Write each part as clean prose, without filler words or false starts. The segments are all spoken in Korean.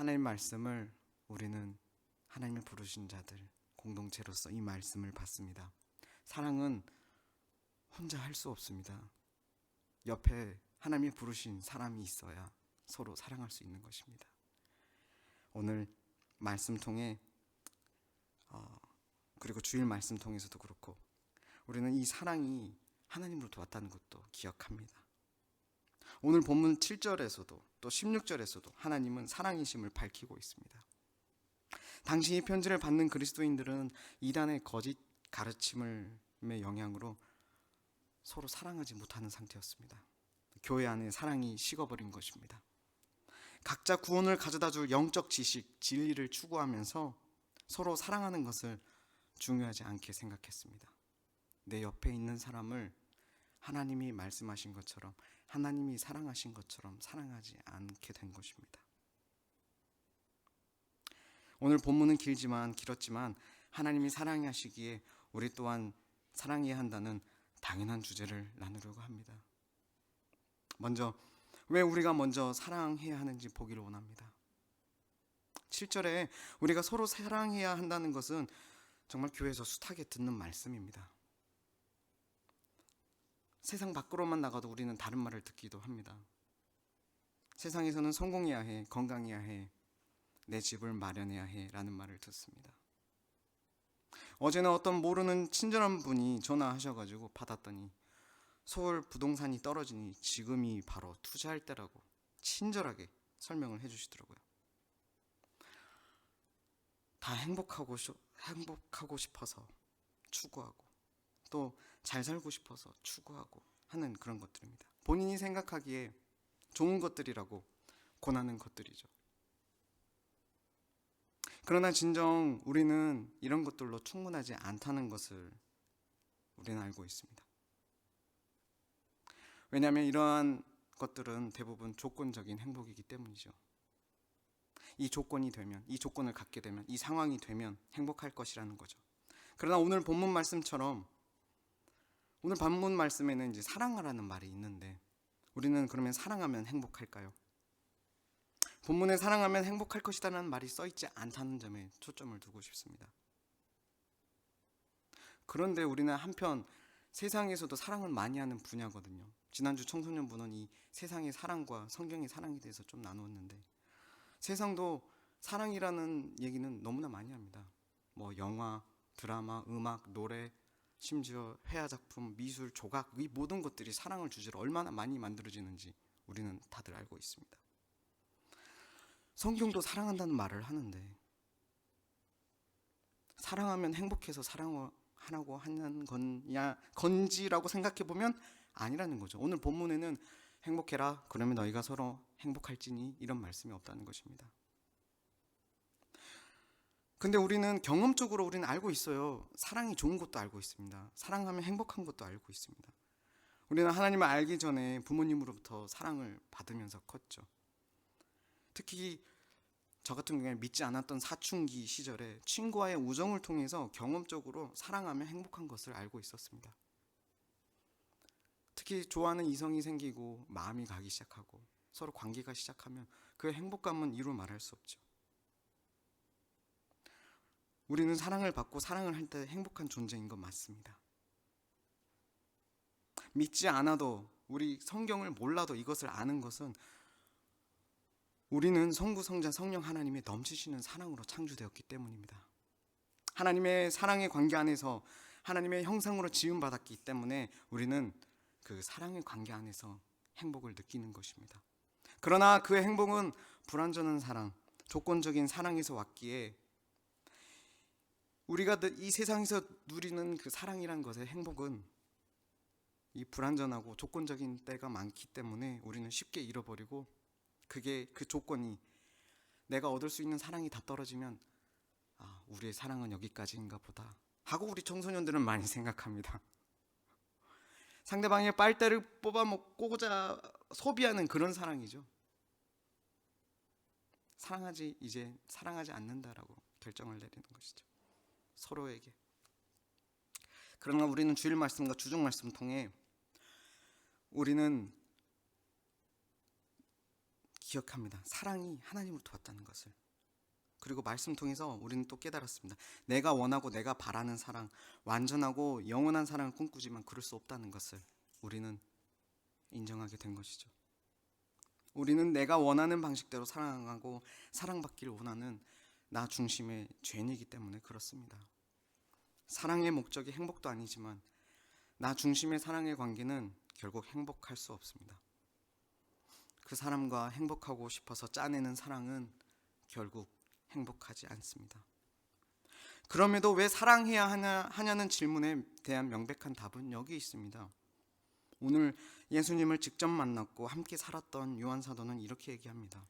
하나님 말씀을 우리는 하나님이 부르신 자들 공동체로서 이 말씀을 받습니다. 사랑은 혼자 할 수 없습니다. 옆에 하나님이 부르신 사람이 있어야 서로 사랑할 수 있는 것입니다. 오늘 말씀 통해 그리고 주일 말씀 통해서도 그렇고 우리는 이 사랑이 하나님으로부터 왔다는 것도 기억합니다. 오늘 본문 7절에서도 또 16절에서도 하나님은 사랑이심을 밝히고 있습니다. 당시 이 편지를 받는 그리스도인들은 이단의 거짓 가르침의 영향으로 서로 사랑하지 못하는 상태였습니다. 교회 안에 사랑이 식어버린 것입니다. 각자 구원을 가져다 줄 영적 지식, 진리를 추구하면서 서로 사랑하는 것을 중요하지 않게 생각했습니다. 내 옆에 있는 사람을 하나님이 말씀하신 것처럼, 하나님이 사랑하신 것처럼 사랑하지 않게 된 것입니다. 오늘 본문은 길었지만 하나님이 사랑하시기에 우리 또한 사랑해야 한다는 당연한 주제를 나누려고 합니다. 먼저 왜 우리가 먼저 사랑해야 하는지 보기를 원합니다. 7절에 우리가 서로 사랑해야 한다는 것은 정말 교회에서 숱하게 듣는 말씀입니다. 세상 밖으로만 나가도 우리는 다른 말을 듣기도 합니다. 세상에서는 성공해야 해, 건강해야 해, 내 집을 마련해야 해 라는 말을 듣습니다. 어제는 어떤 모르는 친절한 분이 전화하셔가지고 받았더니 서울 부동산이 떨어지니 지금이 바로 투자할 때라고 친절하게 설명을 해주시더라고요. 다 행복하고 싶어서 추구하고 또 잘 살고 싶어서 추구하고 하는 그런 것들입니다. 본인이 생각하기에 좋은 것들이라고 권하는 것들이죠. 그러나 진정 우리는 이런 것들로 충분하지 않다는 것을 우리는 알고 있습니다. 왜냐하면 이러한 것들은 대부분 조건적인 행복이기 때문이죠. 이 조건이 되면, 이 조건을 갖게 되면, 이 상황이 되면 행복할 것이라는 거죠. 그러나 오늘 본문 말씀처럼 오늘 본문 말씀에는 이제 사랑하라는 말이 있는데 우리는 그러면 사랑하면 행복할까요? 본문에 사랑하면 행복할 것이다라는 말이 써있지 않다는 점에 초점을 두고 싶습니다. 그런데 우리는 한편 세상에서도 사랑을 많이 하는 분야거든요. 지난주 청소년부는 이 세상의 사랑과 성경의 사랑에 대해서 좀 나누었는데 세상도 사랑이라는 얘기는 너무나 많이 합니다. 영화, 드라마, 음악, 노래, 심지어 회화작품, 미술, 조각 이 모든 것들이 사랑을 주제로 얼마나 많이 만들어지는지 우리는 다들 알고 있습니다. 성경도 사랑한다는 말을 하는데 사랑하면 행복해서 사랑하라고 하는 건지라고 생각해 보면 아니라는 거죠. 오늘 본문에는 행복해라 그러면 너희가 서로 행복할지니 이런 말씀이 없다는 것입니다. 근데 우리는 경험적으로 우리는 알고 있어요. 사랑이 좋은 것도 알고 있습니다. 사랑하면 행복한 것도 알고 있습니다. 우리는 하나님을 알기 전에 부모님으로부터 사랑을 받으면서 컸죠. 특히 저 같은 경우에 믿지 않았던 사춘기 시절에 친구와의 우정을 통해서 경험적으로 사랑하면 행복한 것을 알고 있었습니다. 특히 좋아하는 이성이 생기고 마음이 가기 시작하고 서로 관계가 시작하면 그 행복감은 이루 말할 수 없죠. 우리는 사랑을 받고 사랑을 할 때 행복한 존재인 건 맞습니다. 믿지 않아도 우리 성경을 몰라도 이것을 아는 것은 우리는 성부, 성자, 성령 하나님의 넘치시는 사랑으로 창조되었기 때문입니다. 하나님의 사랑의 관계 안에서 하나님의 형상으로 지음받았기 때문에 우리는 그 사랑의 관계 안에서 행복을 느끼는 것입니다. 그러나 그 행복은 불완전한 사랑, 조건적인 사랑에서 왔기에 우리가 이 세상에서 누리는 그 사랑이란 것의 행복은 이 불완전하고 조건적인 때가 많기 때문에 우리는 쉽게 잃어버리고 그 조건이 내가 얻을 수 있는 사랑이 다 떨어지면 우리의 사랑은 여기까지인가 보다 하고 우리 청소년들은 많이 생각합니다. 상대방의 빨대를 뽑아먹고자 소비하는 그런 사랑이죠. 이제 사랑하지 않는다라고 결정을 내리는 것이죠. 서로에게. 그러나 우리는 주일 말씀과 주중 말씀을 통해 우리는 기억합니다. 사랑이 하나님으로부터 왔다는 것을. 그리고 말씀 통해서 우리는 또 깨달았습니다. 내가 원하고 내가 바라는 사랑, 완전하고 영원한 사랑을 꿈꾸지만 그럴 수 없다는 것을 우리는 인정하게 된 것이죠. 우리는 내가 원하는 방식대로 사랑하고 사랑받기를 원하는 나 중심의 죄인이기 때문에 그렇습니다. 사랑의 목적이 행복도 아니지만 나 중심의 사랑의 관계는 결국 행복할 수 없습니다. 그 사람과 행복하고 싶어서 짜내는 사랑은 결국 행복하지 않습니다. 그럼에도 왜 사랑해야 하냐는 질문에 대한 명백한 답은 여기 있습니다. 오늘 예수님을 직접 만났고 함께 살았던 요한 사도는 이렇게 얘기합니다.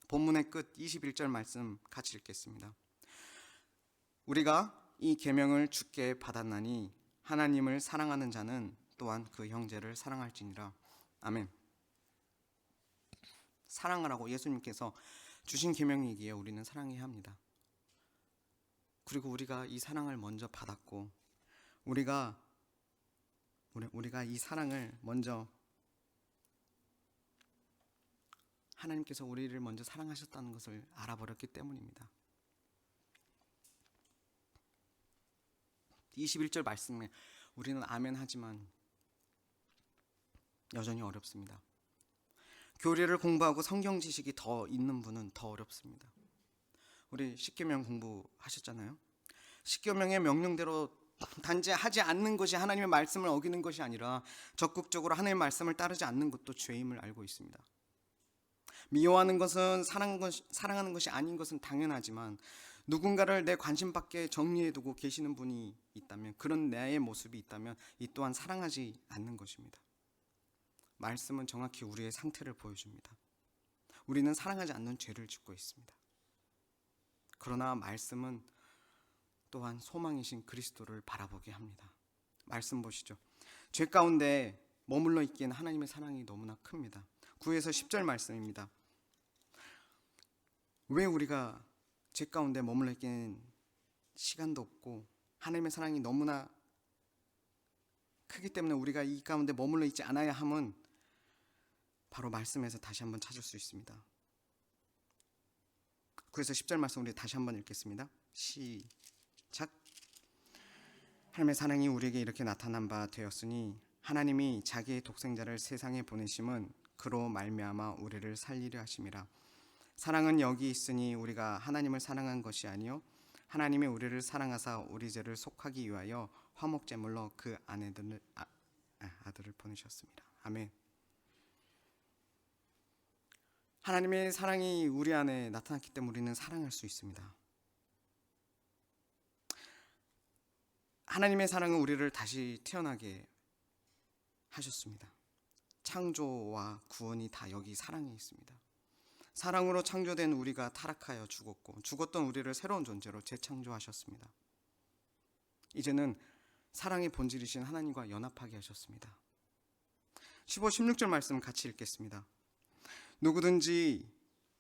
본문의 끝 21절 말씀 같이 읽겠습니다. 우리가 이 계명을 주께 받았나니 하나님을 사랑하는 자는 또한 그 형제를 사랑할지니라. 아멘. 사랑하라고 예수님께서 주신 계명이기에 우리는 사랑해야 합니다. 그리고 우리가 이 사랑을 먼저 받았고 우리가 이 사랑을 먼저 하나님께서 우리를 먼저 사랑하셨다는 것을 알아버렸기 때문입니다. 21절 말씀에 우리는 아멘 하지만 여전히 어렵습니다. 교리를 공부하고 성경 지식이 더 있는 분은 더 어렵습니다. 우리 십계명 공부하셨잖아요. 십계명의 명령대로 단지 하지 않는 것이 하나님의 말씀을 어기는 것이 아니라 적극적으로 하나님의 말씀을 따르지 않는 것도 죄임을 알고 있습니다. 미워하는 것은 사랑하는 것이 아닌 것은 당연하지만 누군가를 내 관심 밖에 정리해두고 계시는 분이 있다면, 그런 나의 모습이 있다면 이 또한 사랑하지 않는 것입니다. 말씀은 정확히 우리의 상태를 보여줍니다. 우리는 사랑하지 않는 죄를 짓고 있습니다. 그러나 말씀은 또한 소망이신 그리스도를 바라보게 합니다. 말씀 보시죠. 죄 가운데 머물러 있기에는 하나님의 사랑이 너무나 큽니다. 9에서 10절 말씀입니다. 왜 우리가 죄 가운데 머물러 있기에는 시간도 없고 하나님의 사랑이 너무나 크기 때문에 우리가 이 가운데 머물러 있지 않아야 함은 바로 말씀에서 다시 한번 찾을 수 있습니다. 그래서 10절 말씀 우리 다시 한번 읽겠습니다. 시작. 하나님의 사랑이 우리에게 이렇게 나타난 바 되었으니 하나님이 자기의 독생자를 세상에 보내심은 그로 말미암아 우리를 살리려 하심이라. 사랑은 여기 있으니 우리가 하나님을 사랑한 것이 아니요 하나님이 우리를 사랑하사 우리 죄를 속하기 위하여 화목제물로 그 아들을 보내셨습니다. 아멘. 하나님의 사랑이 우리 안에 나타났기 때문에 우리는 사랑할 수 있습니다. 하나님의 사랑은 우리를 다시 태어나게 하셨습니다. 창조와 구원이 다 여기 사랑에 있습니다. 사랑으로 창조된 우리가 타락하여 죽었고 죽었던 우리를 새로운 존재로 재창조하셨습니다. 이제는 사랑의 본질이신 하나님과 연합하게 하셨습니다. 15, 16절 말씀 같이 읽겠습니다. 누구든지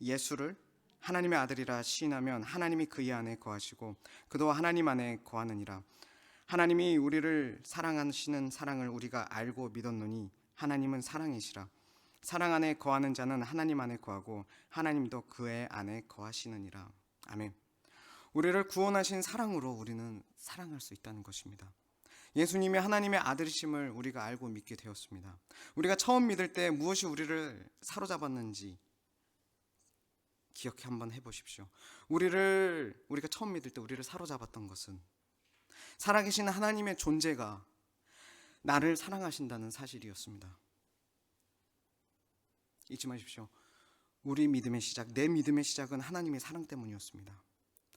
예수를 하나님의 아들이라 시인하면 하나님이 그의 안에 거하시고 그도 하나님 안에 거하느니라. 하나님이 우리를 사랑하시는 사랑을 우리가 알고 믿었노니 하나님은 사랑이시라. 사랑 안에 거하는 자는 하나님 안에 거하고 하나님도 그의 안에 거하시느니라. 아멘. 우리를 구원하신 사랑으로 우리는 사랑할 수 있다는 것입니다. 예수님이 하나님의 아들이심을 우리가 알고 믿게 되었습니다. 우리가 처음 믿을 때 무엇이 우리를 사로잡았는지 기억해 한번 해보십시오. 우리가 처음 믿을 때 우리를 사로잡았던 것은 살아계신 하나님의 존재가 나를 사랑하신다는 사실이었습니다. 잊지 마십시오. 우리 믿음의 시작, 내 믿음의 시작은 하나님의 사랑 때문이었습니다.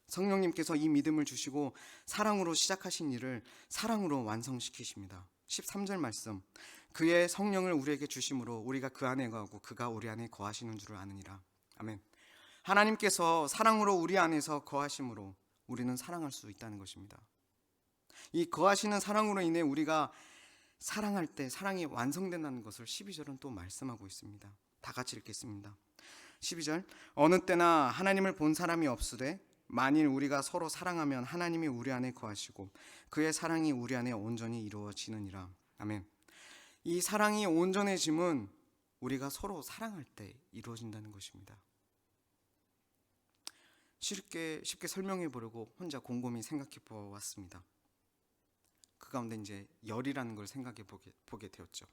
성령님께서 이 믿음을 주시고 사랑으로 시작하신 일을 사랑으로 완성시키십니다. 13절 말씀. 그의 성령을 우리에게 주심으로 우리가 그 안에 거하고 그가 우리 안에 거하시는 줄을 아느니라. 아멘. 하나님께서 사랑으로 우리 안에서 거하심으로 우리는 사랑할 수 있다는 것입니다. 이 거하시는 사랑으로 인해 우리가 사랑할 때 사랑이 완성된다는 것을 12절은 또 말씀하고 있습니다. 다 같이 읽겠습니다. 12절. 어느 때나 하나님을 본 사람이 없으되 만일 우리가 서로 사랑하면 하나님이 우리 안에 거하시고 그의 사랑이 우리 안에 온전히 이루어지느니라. 아멘. 이 사랑이 온전해짐은 우리가 서로 사랑할 때 이루어진다는 것입니다. 쉽게 설명해 보려고 혼자 곰곰이 생각해 보았습니다. 그 가운데 이제 열이라는 걸 생각해 보게 되었죠.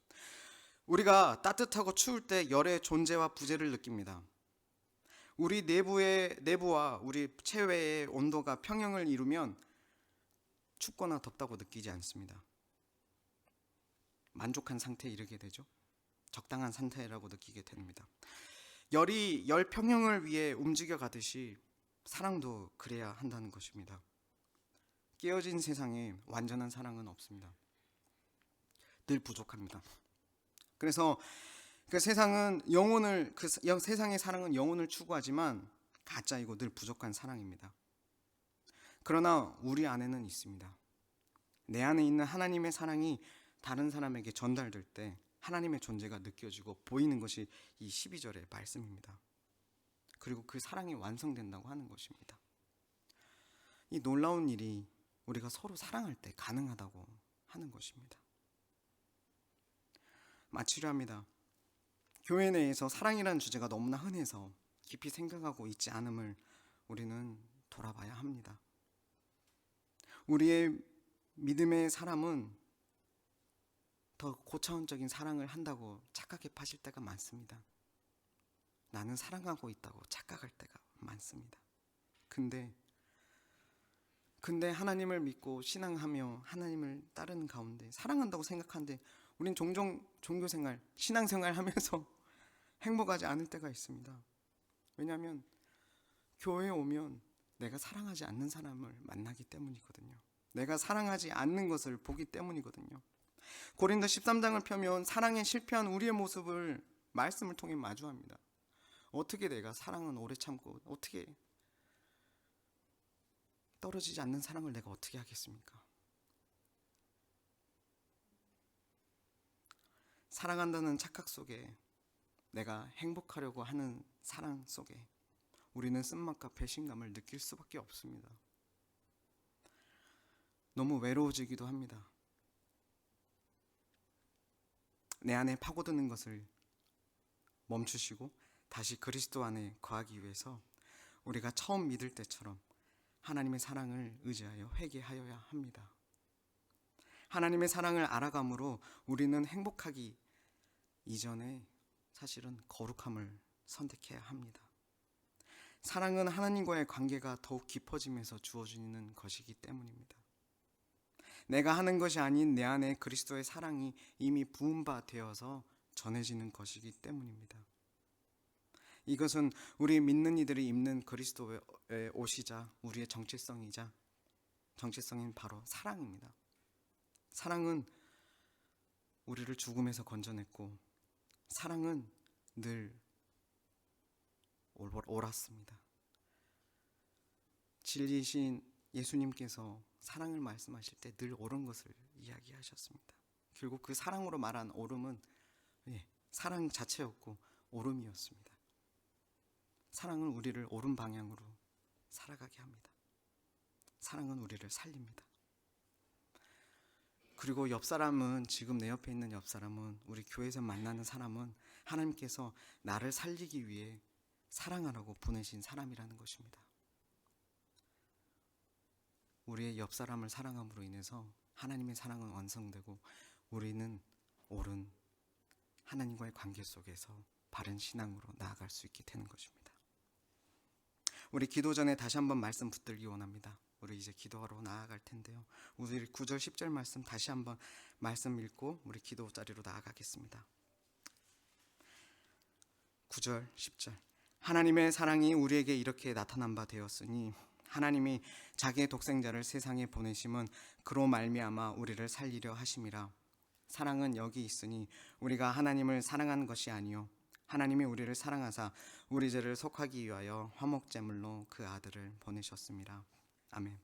우리가 따뜻하고 추울 때 열의 존재와 부재를 느낍니다. 우리 내부와 우리 체외의 온도가 평형을 이루면 춥거나 덥다고 느끼지 않습니다. 만족한 상태에 이르게 되죠. 적당한 상태라고 느끼게 됩니다. 열이 열 평형을 위해 움직여 가듯이 사랑도 그래야 한다는 것입니다. 깨어진 세상에 완전한 사랑은 없습니다. 늘 부족합니다. 그래서 그 세상의 사랑은 영혼을 추구하지만 가짜이고 늘 부족한 사랑입니다. 그러나 우리 안에는 있습니다. 내 안에 있는 하나님의 사랑이 다른 사람에게 전달될 때 하나님의 존재가 느껴지고 보이는 것이 이 12절의 말씀입니다. 그리고 그 사랑이 완성된다고 하는 것입니다. 이 놀라운 일이 우리가 서로 사랑할 때 가능하다고 하는 것입니다. 마치려 합니다. 교회 내에서 사랑이라는 주제가 너무나 흔해서 깊이 생각하고 있지 않음을 우리는 돌아봐야 합니다. 우리의 믿음의 사람은 더 고차원적인 사랑을 한다고 착각해 파실 때가 많습니다. 나는 사랑하고 있다고 착각할 때가 많습니다. 근데 하나님을 믿고 신앙하며 하나님을 따르는 가운데 사랑한다고 생각하는데 우린 종종 종교생활, 신앙생활 하면서 행복하지 않을 때가 있습니다. 왜냐하면 교회에 오면 내가 사랑하지 않는 사람을 만나기 때문이거든요. 내가 사랑하지 않는 것을 보기 때문이거든요. 고린도 13장을 펴면 사랑에 실패한 우리의 모습을 말씀을 통해 마주합니다. 어떻게 내가 사랑은 오래 참고 어떻게 떨어지지 않는 사랑을 내가 어떻게 하겠습니까? 사랑한다는 착각 속에 내가 행복하려고 하는 사랑 속에 우리는 쓴맛과 배신감을 느낄 수밖에 없습니다. 너무 외로워지기도 합니다. 내 안에 파고드는 것을 멈추시고 다시 그리스도 안에 거하기 위해서 우리가 처음 믿을 때처럼 하나님의 사랑을 의지하여 회개하여야 합니다. 하나님의 사랑을 알아감으로 우리는 행복하기 이전에 사실은 거룩함을 선택해야 합니다. 사랑은 하나님과의 관계가 더욱 깊어지면서 주어지는 것이기 때문입니다. 내가 하는 것이 아닌 내 안에 그리스도의 사랑이 이미 부은 바 되어서 전해지는 것이기 때문입니다. 이것은 우리 믿는 이들이 입는 그리스도의 옷이자 우리의 정체성인 바로 사랑입니다. 사랑은 우리를 죽음에서 건져냈고 사랑은 늘 옳았습니다. 진리이신 예수님께서 사랑을 말씀하실 때 늘 옳은 것을 이야기하셨습니다. 결국 그 사랑으로 말한 옳음은 사랑 자체였고 옳음이었습니다. 사랑은 우리를 옳은 방향으로 살아가게 합니다. 사랑은 우리를 살립니다. 그리고 지금 내 옆에 있는 옆 사람은 우리 교회에서 만나는 사람은 하나님께서 나를 살리기 위해 사랑하라고 보내신 사람이라는 것입니다. 우리의 옆 사람을 사랑함으로 인해서 하나님의 사랑은 완성되고 우리는 옳은 하나님과의 관계 속에서 바른 신앙으로 나아갈 수 있게 되는 것입니다. 우리 기도 전에 다시 한번 말씀 붙들기 원합니다. 우리 이제 기도하러 나아갈 텐데요. 우리 9절 10절 말씀 다시 한번 말씀 읽고 우리 기도 자리로 나아가겠습니다. 9절 10절 하나님의 사랑이 우리에게 이렇게 나타난 바 되었으니 하나님이 자기의 독생자를 세상에 보내심은 그로 말미암아 우리를 살리려 하심이라. 사랑은 여기 있으니 우리가 하나님을 사랑한 것이 아니요 하나님이 우리를 사랑하사 우리 죄를 속하기 위하여 화목제물로 그 아들을 보내셨습니다. 아멘.